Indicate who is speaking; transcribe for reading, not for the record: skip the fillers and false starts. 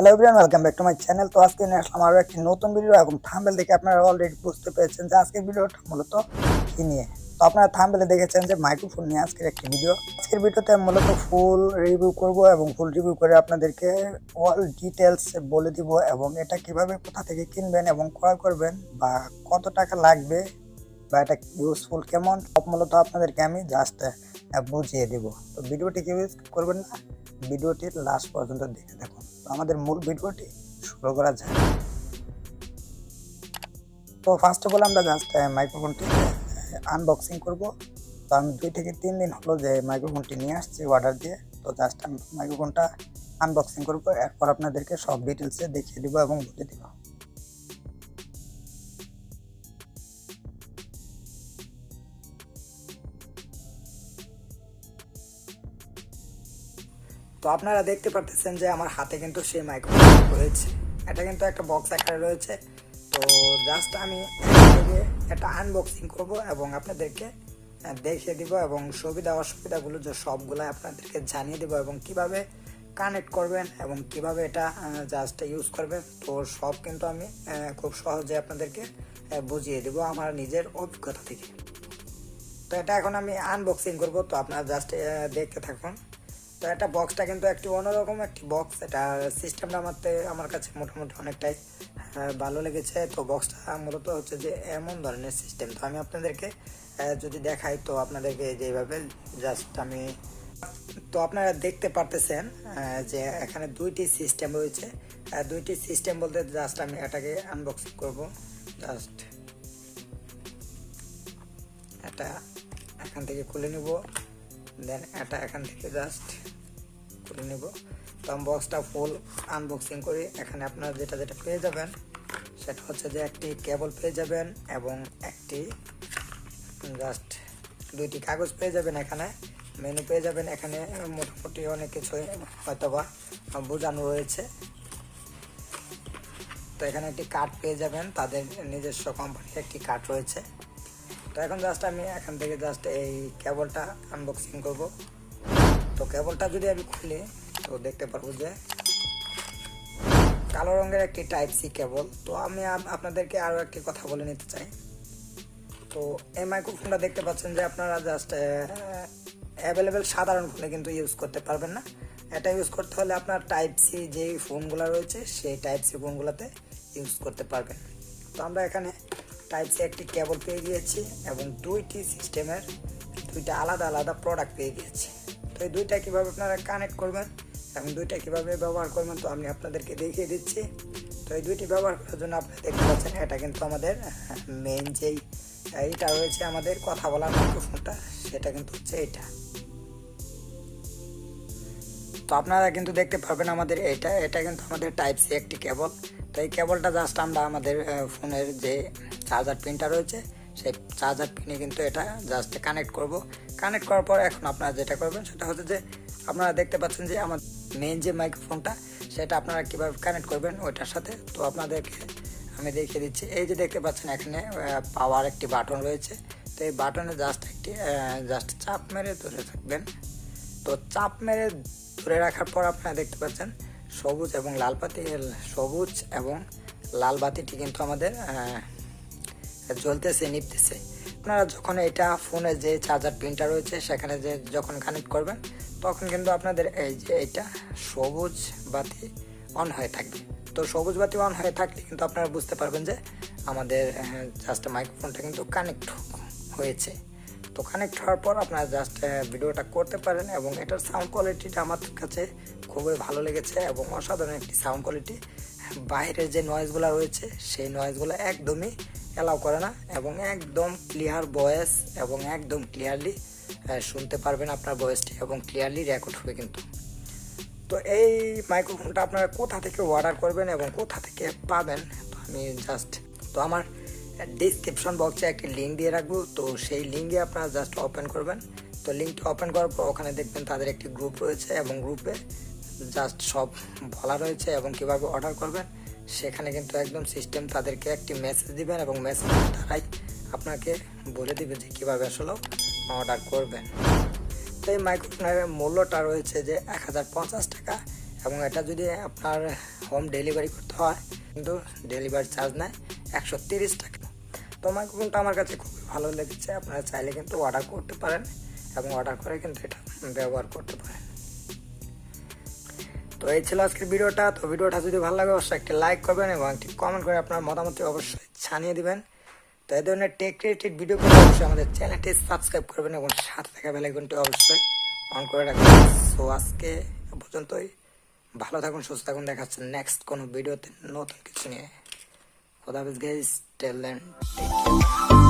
Speaker 1: Hello everyone, welcome back to my channel. তো আজকে নিয়ে আসলাম আরও একটি নতুন ভিডিও এবং থাম্বনেল দেখে আপনারা অলরেডি বুঝতে পেরেছেন যে আজকের ভিডিওটা মূলত কী নিয়ে। তো আপনারা থাম্বনেলে দেখেছেন যে মাইক্রোফোন নিয়ে আজকের একটি ভিডিও। আজকের ভিডিওতে মূলত ফুল রিভিউ করব এবং ফুল রিভিউ করে আপনাদেরকে অল ডিটেলস বলে দিব এবং এটা কিভাবে কোথা থেকে কিনবেন এবং ক্রয় করবেন বা কত টাকা লাগবে বা এটা ইউজফুল কেমন সব মূলত আপনাদেরকে আমি জাস্ট বুঝিয়ে দেব। তো ভিডিওটি কেউ স্কিপ করবেন না, ভিডিওটির লাস্ট পর্যন্ত দেখে দেখুন। তো আমাদের মূল ভিডিওটি শুরু করা যায়। তো ফার্স্ট অফ অল আমরা জাস্ট মাইক্রোফোনটি আনবক্সিং করব। তো আমি 2 থেকে 3 দিন হলো যে মাইক্রোফোনটি নিয়ে আসছি অর্ডার দিয়ে। তো জাস্ট আমি মাইক্রোফোনটা আনবক্সিং করব, এরপর আপনাদেরকে সব ডিটেলসে দেখিয়ে দেবো এবং বলে দেবো। তো আপনারা দেখতে পারতেছেন যে আমার হাতে কিন্তু সেই মাইক্রোফোন রয়েছে, এটা কিন্তু একটা বক্স আকারে রয়েছে। তো জাস্ট আমি এটা আনবক্সিং করব এবং আপনাদেরকে দেখিয়ে দিব এবং সুবিধা অসুবিধাগুলো যে সবগুলো আপনাদেরকে জানিয়ে দেবো এবং কিভাবে কানেক্ট করবেন এবং কিভাবে এটা জাস্ট ইউজ করবেন। তো সব কিন্তু আমি খুব সহজে আপনাদেরকে বুঝিয়ে দেবো আমার নিজের অভিজ্ঞতা থেকে। তো এটা এখন আমি আনবক্সিং করব, তো আপনারা জাস্ট দেখতে থাকুন। তো এটা বক্সটা কিন্তু একটি অন্যরকম একটি বক্স, এটা সিস্টেমটা আমার কাছে মোটামুটি অনেকটাই ভালো লেগেছে। তো বক্সটা মূলত হচ্ছে যে এমন ধরনের সিস্টেম। তো আমি আপনাদেরকে যদি দেখাই, তো আপনাদেরকে যেভাবে জাস্ট আমি, তো আপনারা দেখতে পারতেছেন যে এখানে দুইটি সিস্টেম রয়েছে। দুইটি সিস্টেম বলতে জাস্ট আমি এটাকে আনবক্সিং করব। জাস্ট এটা এখান থেকে খুলে নিব, দেন এটা এখান থেকে জাস্ট করে নেব। তো আমি বক্সটা ফুল আনবক্সিং করি। এখানে আপনারা যেটা যেটা পেয়ে যাবেন সেটা হচ্ছে যে একটি কেবল পেয়ে যাবেন এবং একটি জাস্ট দুইটি কাগজ পেয়ে যাবেন, এখানে মেনু পেয়ে যাবেন। এখানে মোটামুটি অনেক কিছু হয়তোবা বোঝানো রয়েছে। তো এখানে একটি কার্ড পেয়ে যাবেন, তাদের নিজস্ব কোম্পানির একটি কার্ড রয়েছে। তো এখন জাস্ট আমি এখান থেকে জাস্ট এই কেবলটা আনবক্সিং করব। তো কেবলটা যদি আমি খুলি তো দেখতে পারবো যে কালো রঙের একটি টাইপ সি কেবল। তো আমি আপনাদেরকে আরও একটি কথা বলে নিতে চাই। তো এই মাইক্রোফোনটা দেখতে পাচ্ছেন যে আপনারা জাস্ট অ্যাভেলেবেল সাধারণ ফোনে কিন্তু ইউজ করতে পারবেন না। এটা ইউজ করতে হলে আপনার টাইপ সি যেই ফোনগুলো রয়েছে সেই টাইপ সি ফোনগুলোতে ইউজ করতে পারবেন। তো আমরা এখানে টাইপ সি একটি কেবল পেয়ে গিয়েছি এবং দুইটি সিস্টেমের দুইটা আলাদা আলাদা প্রোডাক্ট পেয়ে গিয়েছি। তো এই দুইটা কীভাবে আপনারা কানেক্ট করবেন এবং দুইটা কীভাবে ব্যবহার করবেন তো আমি আপনাদেরকে দেখিয়ে দিচ্ছি। তো এই দুইটি ব্যবহার করার জন্য আপনারা দেখতে পাচ্ছেন এটা কিন্তু আমাদের মেইন যেই এইটা রয়েছে আমাদের কথা বলার মাইক্রোফোনটা, সেটা কিন্তু হচ্ছে এটা। তো আপনারা কিন্তু দেখতে পারবেন আমাদের এটা কিন্তু আমাদের টাইপ সি একটি কেবল। তো এই কেবলটা জাস্ট আমরা আমাদের ফোনের যে চার্জার পিনটা রয়েছে সেই চার্জার পিনে কিন্তু এটা জাস্ট কানেক্ট করব। কানেক্ট করার পর এখন আপনারা যেটা করবেন সেটা হচ্ছে যে আপনারা দেখতে পাচ্ছেন যে আমার মেইন যে মাইক্রোফোনটা সেটা আপনারা কীভাবে কানেক্ট করবেন ওইটার সাথে। তো আপনাদেরকে আমি দেখিয়ে দিচ্ছি। এই যে দেখতে পাচ্ছেন এখানে পাওয়ার একটি বাটন রয়েছে। তো এই বাটনে জাস্ট চাপ মেরে ধরে থাকবেন। তো চাপ মেরে ধরে রাখার পর আপনারা দেখতে পাচ্ছেন সবুজ এবং লাল বাতিটি কিন্তু আমাদের জ্বলতেছে নিভতেছে। আপনারা যখন এটা ফোনে যে চার্জার পিনটা রয়েছে সেখানে যখন কানেক্ট করবেন তখন কিন্তু আপনাদের এই যে এটা সবুজ বাতি অন হয়ে থাকবে। তো সবুজ বাতি অন হয়ে থাকলে কিন্তু আপনারা বুঝতে পারবেন যে আমাদের জাস্ট মাইক্রোফোনটা কিন্তু কানেক্ট হয়েছে। তো কানেক্ট হওয়ার পর আপনারা জাস্ট ভিডিওটা করতে পারেন এবং এটার সাউন্ড কোয়ালিটিটা আমার কাছে খুবই ভালো লেগেছে এবং অসাধারণ একটি সাউন্ড কোয়ালিটি। বাইরের যে নয়েজগুলো রয়েছে সেই নয়েজগুলো একদমই অ্যালাউ করে না এবং একদম ক্লিয়ার ভয়েস এবং একদম ক্লিয়ারলি শুনতে পারবেন আপনার ভয়েসটি এবং ক্লিয়ারলি রেকর্ড হবে কিন্তু। তো এই মাইক্রোফোনটা আপনারা কোথা থেকে অর্ডার করবেন এবং কোথা থেকে পাবেন তো আমি তো আমার ডিসক্রিপশন বক্সে একটি লিঙ্ক দিয়ে রাখবো। তো সেই লিঙ্কে আপনারা জাস্ট ওপেন করবেন। তো লিঙ্কটা ওপেন করার পর ওখানে দেখবেন তাদের একটি গ্রুপ রয়েছে এবং গ্রুপে জাস্ট সব বলা রয়েছে এবং কিভাবে অর্ডার করবেন সেখানে কিন্তু একদম সিস্টেম তাদেরকে একটি মেসেজ দিবেন এবং মেসেজ দ্বারাই আপনাকে বলে দিবে যে কীভাবে আসলে অর্ডার করবেন। তো এই মাইক্রোফোনের মূল্যটা রয়েছে যে 1050 টাকা এবং এটা যদি আপনার হোম ডেলিভারি করতে হয় কিন্তু ডেলিভারি চার্জ নেয় 130 টাকা। তো মাইক্রোফোনটা আমার কাছে খুবই ভালো লেগেছে, আপনারা চাইলে কিন্তু অর্ডার করতে পারেন এবং অর্ডার করে কিন্তু এটা ব্যবহার করতে পারেন। তো এই ছিল আজকের ভিডিওটা। তো ভিডিওটা যদি ভালো লাগে অবশ্যই একটি লাইক করবেন এবং একটি কমেন্ট করে আপনার মতামত অবশ্যই জানিয়ে দিবেন। তো এই ধরনের টেক রিলেটেড ভিডিও পেতে অবশ্যই আমাদের চ্যানেলটি সাবস্ক্রাইব করবেন এবং সাথে থাকা বেল আইকনটি অবশ্যই অন করে রাখবেন। সো আজকে পর্যন্তই, ভালো থাকুন, সুস্থ থাকুন, দেখা হচ্ছে নেক্সট কোনো ভিডিওতে নতুন কিছু নিয়ে। খোদা হাফেজ গাইস, টেল দেন টেক কেয়ার।